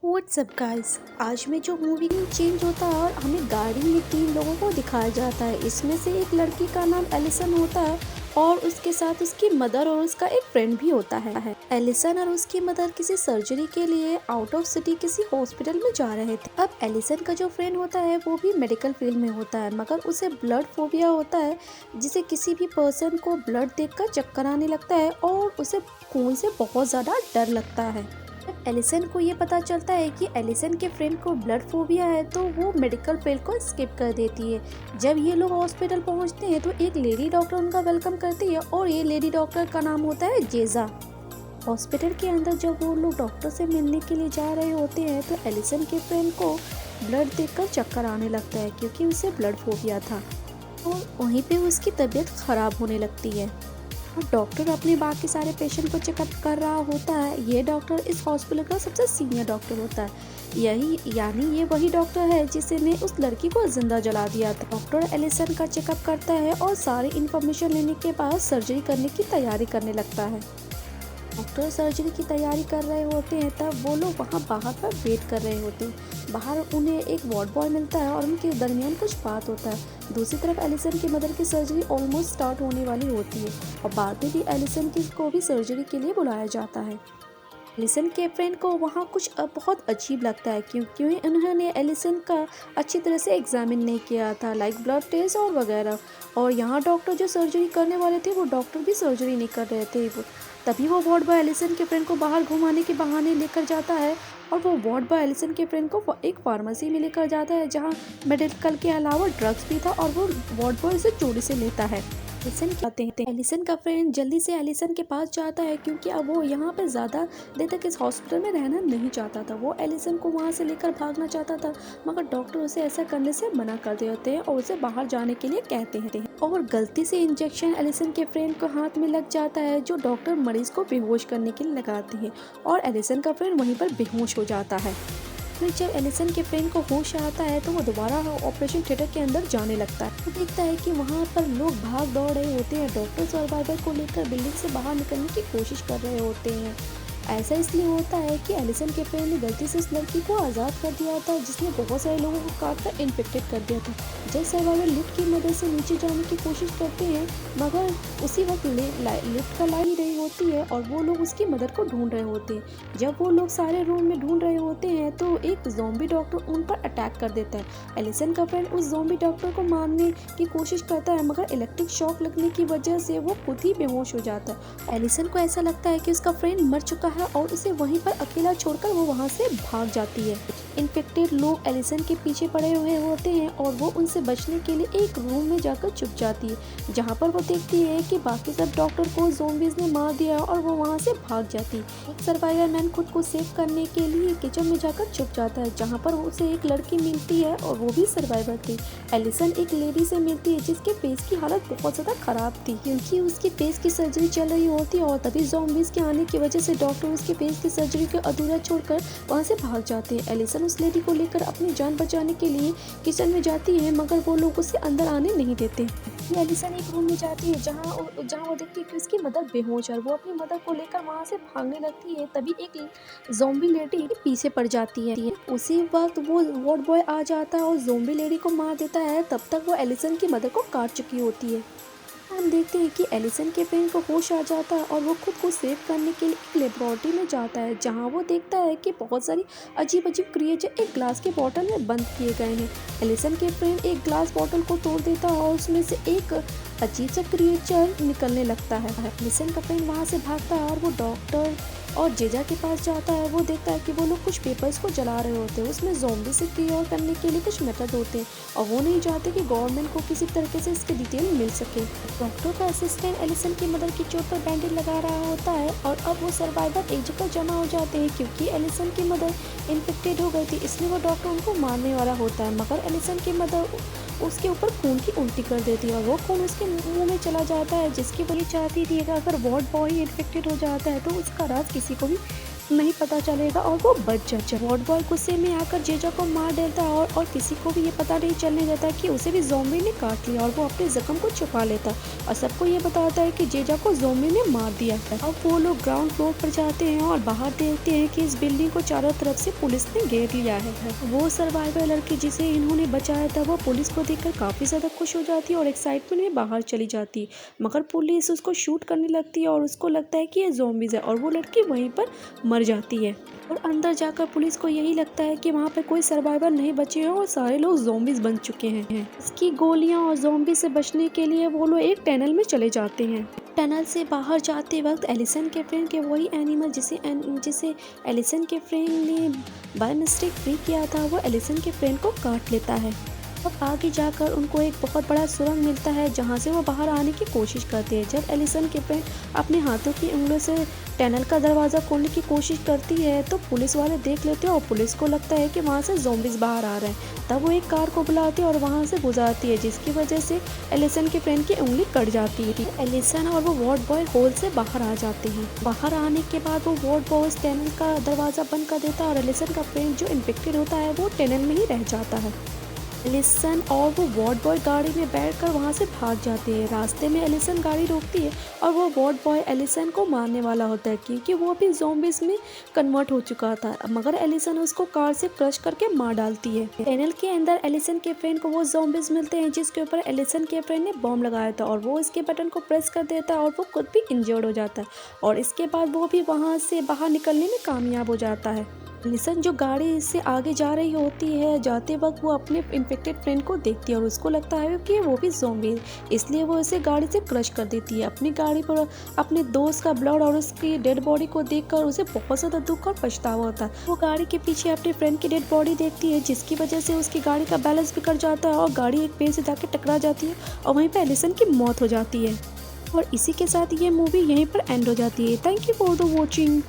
WhatsApp guys, आज में जो मूवी चेंज होता है और हमें गाड़ी में 3 लोगों को दिखाया जाता है। इसमें से एक लड़की का नाम एलिसन होता है और उसके साथ उसकी मदर और उसका एक फ्रेंड भी होता है। एलिसन और उसकी मदर किसी सर्जरी के लिए आउट ऑफ सिटी किसी हॉस्पिटल में जा रहे थे। अब एलिसन का जो फ्रेंड होता है वो भी मेडिकल फील्ड में होता है, मगर उसे ब्लड फोबिया होता है, जिसे किसी भी पर्सन को ब्लड देखकर चक्कर आने लगता है और उसे खून से बहुत ज्यादा डर लगता है। जब एलिसन को ये पता चलता है कि एलिसन के फ्रेंड को ब्लड फोबिया है तो वो मेडिकल फील्ड को स्किप कर देती है। जब ये लोग हॉस्पिटल पहुंचते हैं तो एक लेडी डॉक्टर उनका वेलकम करती है और ये लेडी डॉक्टर का नाम होता है जेजा। हॉस्पिटल के अंदर जब वो लोग डॉक्टर से मिलने के लिए जा रहे होते हैं तो एलिसन के फ्रेंड को ब्लड देखकर चक्कर आने लगता है, क्योंकि उसे ब्लड फोबिया था और वहीं पे उसकी तबीयत खराब होने लगती है। और डॉक्टर अपने बाकी सारे पेशेंट को चेकअप कर रहा होता है। ये डॉक्टर इस हॉस्पिटल का सबसे सीनियर डॉक्टर होता है। ये वही डॉक्टर है जिसने उस लड़की को जिंदा जला दिया था। डॉक्टर एलिसन का चेकअप करता है और सारी इन्फॉर्मेशन लेने के बाद सर्जरी करने की तैयारी करने लगता है। डॉक्टर सर्जरी की तैयारी कर रहे होते हैं, तब वो लोग वहाँ बाहर पर वेट कर रहे होते हैं। बाहर उन्हें एक वार्ड बॉय मिलता है और उनके दरमियान कुछ बात होता है। दूसरी तरफ एलिसन की मदर की सर्जरी ऑलमोस्ट स्टार्ट होने वाली होती है और बाद में भी एलिसन को भी सर्जरी के लिए बुलाया जाता है। एलिसन के फ्रेंड को वहाँ कुछ बहुत अजीब लगता है, क्योंकि उन्होंने एलिसन का अच्छी तरह से एग्जामिन नहीं किया था, लाइक ब्लड टेस्ट और वगैरह। और यहाँ डॉक्टर जो सर्जरी करने वाले थे वो डॉक्टर भी सर्जरी नहीं कर रहे थे। तभी वो वार्ड बॉय एलिसन के फ्रेंड को बाहर घुमाने के बहाने लेकर जाता है और वो वार्ड बॉय एलिसन के फ्रेंड को एक फार्मेसी में लेकर जाता है, जहाँ मेडिकल के अलावा ड्रग्स भी था और वो वार्ड बॉय उसे चोरी से लेता है। एलिसन कहते हैं एलिसन का फ्रेंड जल्दी से एलिसन के पास जाता है, क्योंकि अब वो यहाँ पे ज़्यादा देर तक इस हॉस्पिटल में रहना नहीं चाहता था। वो एलिसन को वहाँ से लेकर भागना चाहता था, मगर डॉक्टर उसे ऐसा करने से मना कर देते हैं और उसे बाहर जाने के लिए कहते हैं। और गलती से इंजेक्शन एलिसन के फ्रेंड को हाथ में लग जाता है, जो डॉक्टर मरीज को बेहोश करने के लिए लगाते हैं और एलिसन का फ्रेंड वहीं पर बेहोश हो जाता है। फिर जब एलिसन के फ्रेंड को होश आता है तो वो दोबारा ऑपरेशन थिएटर के अंदर जाने लगता है। वो देखता है कि वहाँ पर लोग भाग दौड़ रहे होते हैं, डॉक्टर सर्वाइवर को लेकर बिल्डिंग से बाहर निकलने की कोशिश कर रहे होते हैं। ऐसा इसलिए होता है कि एलिसन के फ्रेंड ने गलती से उस लड़की को आज़ाद कर दिया था, जिसने बहुत सारे लोगों को काट कर इन्फेक्टेड कर दिया था। जब सर्वाइवर लिफ्ट की मदद से नीचे जाने की कोशिश करते हैं, मगर उसी वक्त लिफ्ट का लाइन रही होती है और वो लोग उसकी मदद को ढूंढ रहे होते हैं। जब वो लोग सारे रूम में ढूंढ रहे होते हैं तो एक ज़ॉम्बी डॉक्टर उन पर अटैक कर देता है। एलिसन का फ्रेंड उस ज़ॉम्बी डॉक्टर को मारने की कोशिश करता है, मगर इलेक्ट्रिक शॉक लगने की वजह से वो खुद ही बेहोश हो जाता है। एलिसन को ऐसा लगता है कि उसका फ्रेंड मर चुका है और उसे वहीं पर अकेला छोड़कर वो वहाँ से भाग जाती है। इन्फेक्टेड लोग एलिसन के पीछे पड़े हुए होते हैं और वो उनसे बचने के लिए एक रूम में जाकर छुप जाती है, जहाँ पर वो देखती है कि बाकी सब डॉक्टर को ज़ॉम्बीज़ ने मार दिया और वो वहाँ से भाग जाती है। एक सर्वाइवर मैन खुद को सेव करने के लिए किचन में जाकर छुप जाता है, जहाँ पर उसे एक लड़की मिलती है और वो भी सर्वाइवर थी। एलिसन एक लेडी से मिलती है जिसके फेस की हालत बहुत ज़्यादा ख़राब थी, क्योंकि उसकी फेस की सर्जरी चल रही होती है और तभी ज़ॉम्बीज़ के आने की वजह से डॉक्टर उसके फेस की सर्जरी को अधूरा छोड़कर वहाँ से भाग जाते हैं। एलिसन उस लेडी को लेकर अपनी जान बचाने के लिए किचन में जाती है, मगर वो लोग उसे अंदर आने नहीं देते। एलिसन एक रूम में जाती है जहाँ वो देखती है कि उसकी मदर बेहोश है। वो अपनी मदर को लेकर वहाँ से भागने लगती है, तभी एक ज़ॉम्बी लेडी पीछे पड़ जाती है। उसी वक्त वो वार्ड बॉय आ जाता है और ज़ॉम्बी लेडी को मार देता है। तब तक वो एलिसन की मदर को काट चुकी होती है। हम देखते हैं कि एलिसन के फ्रेंड को होश आ जाता है और वो खुद को सेव करने के लिए एक लेबोरेटरी में जाता है, जहाँ वो देखता है कि बहुत सारी अजीब अजीब क्रिएचर एक ग्लास के बोतल में बंद किए गए हैं। एलिसन के फ्रेंड एक ग्लास बोतल को तोड़ देता है और उसमें से एक अजीब सा क्रिएचर निकलने लगता है। एलिसन का फ्रेंड वहाँ से भागता है और वो डॉक्टर और जेजा के पास जाता है। वो देखता है कि वो लोग कुछ पेपर्स को जला रहे होते हैं, उसमें ज़ॉम्बी से क्योर करने के लिए कुछ मेथड होते हैं और वो नहीं चाहते कि गवर्नमेंट को किसी तरीके से इसके डिटेल मिल सके। डॉक्टर का असिस्टेंट एलिसन की मदर की चोट पर बैंडेज लगा रहा होता है और अब वो सर्वाइवर एक जगह जमा हो जाते हैं, क्योंकि एलिसन की मदर इन्फेक्टेड हो गई थी, इसलिए वो डॉक्टर उनको मारने वाला होता है। मगर एलिसन की मदर उसके ऊपर खून की उल्टी कर देती है और वो खून उसके मुंह में चला जाता है, जिसकी वजह चाहती थी कि अगर वार्ड बॉय इन्फेक्टेड हो जाता है तो उसका राज किसी को भी नहीं पता चलेगा और वो बच जाता है। वार्ड बॉय गुस्से में आकर जेजा को मार देता है और किसी को भी ये पता नहीं चलने देता कि उसे भी ज़ॉम्बी ने काट लिया और वो अपने जख्म को छुपा लेता है और सबको ये बताता है कि जेजा को ज़ॉम्बी ने मार दिया है। अब वो लोग ग्राउंड फ्लोर पर जाते हैं और बाहर देखते हैं कि इस बिल्डिंग को चारों तरफ से पुलिस ने घेर लिया है। वो सर्वाइवर लड़की जिसे इन्होंने बचाया था वो पुलिस को देखकर काफी ज्यादा खुश हो जाती है और एक्साइटमेंट में बाहर चली जाती है, मगर पुलिस उसको शूट करने लगती है और उसको लगता है कि ये ज़ॉम्बीज़ है और वो लड़की वहीं पर मर जाती है। और अंदर जाकर पुलिस को यही लगता है कि वहाँ पे कोई सर्वाइवर नहीं बचे हैं और सारे लोग ज़ॉम्बीज़ बन चुके हैं। इसकी गोलियां और ज़ॉम्बी से बचने के लिए वो लोग एक टनल में चले जाते हैं। टनल से बाहर जाते वक्त एलिसन के फ्रेंड के वही एनिमल जिसे एलिसन के फ्रेंड ने बाय मिस्टेक फ्री किया था वो एलिसन के फ्रेंड को काट लेता है। अब आगे जाकर उनको एक बहुत बड़ा सुरंग मिलता है जहाँ से वो बाहर आने की कोशिश करते हैं। जब एलिसन के फ्रेंड अपने हाथों की उंगलियों से टनल का दरवाज़ा खोलने की कोशिश करती है तो पुलिस वाले देख लेते हैं और पुलिस को लगता है कि वहाँ से ज़ॉम्बीज़ बाहर आ रहे हैं। तब वो एक कार को बुलाती है और वहाँ से गुजारती है जिसकी वजह से एलिसन के फ्रेंड की उंगली कट जाती है। एलिसन और वो वार्ड बॉय होल से बाहर आ जाते हैं। बाहर आने के बाद वो वार्ड बॉय उस टनल का दरवाज़ा बंद कर देता है और एलिसन का फ्रेंड जो इन्फेक्टेड होता है वो टनल में ही रह जाता है। एलिसन और वो वार्ड बॉय गाड़ी में बैठकर वहाँ से भाग जाते हैं। रास्ते में एलिसन गाड़ी रोकती है और वो वार्ड बॉय एलिसन को मारने वाला होता है क्योंकि वो भी ज़ॉम्बीज़ में कन्वर्ट हो चुका था, मगर एलिसन उसको कार से क्रश करके मार डालती है। टनल के अंदर एलिसन के फ्रेंड को वो ज़ॉम्बीज़ मिलते हैं जिसके ऊपर एलिसन के फ्रेंड ने बॉम्ब लगाया था और वो इसके बटन को प्रेस कर देता है और वो खुद भी इंजर्ड हो जाता है और इसके बाद वो भी वहाँ से बाहर निकलने में कामयाब हो जाता है। एलिसन जो गाड़ी से आगे जा रही होती है, जाते वक्त वो अपने इन्फेक्टेड फ्रेंड को देखती है और उसको लगता है कि वो भी ज़ॉम्बी है, इसलिए वो इसे गाड़ी से क्रश कर देती है। अपनी गाड़ी पर अपने दोस्त का ब्लड और उसकी डेड बॉडी को देखकर उसे बहुत ज़्यादा दुख और पछतावा होता है। वो गाड़ी के पीछे अपने फ्रेंड की डेड बॉडी देखती है जिसकी वजह से उसकी गाड़ी का बैलेंस बिगड़ जाता है और गाड़ी एक पेड़ से जाकर टकरा जाती है और वहीं पर एलिसन की मौत हो जाती है। और इसी के साथ ये मूवी यहीं पर एंड हो जाती है। Thank you for the watching.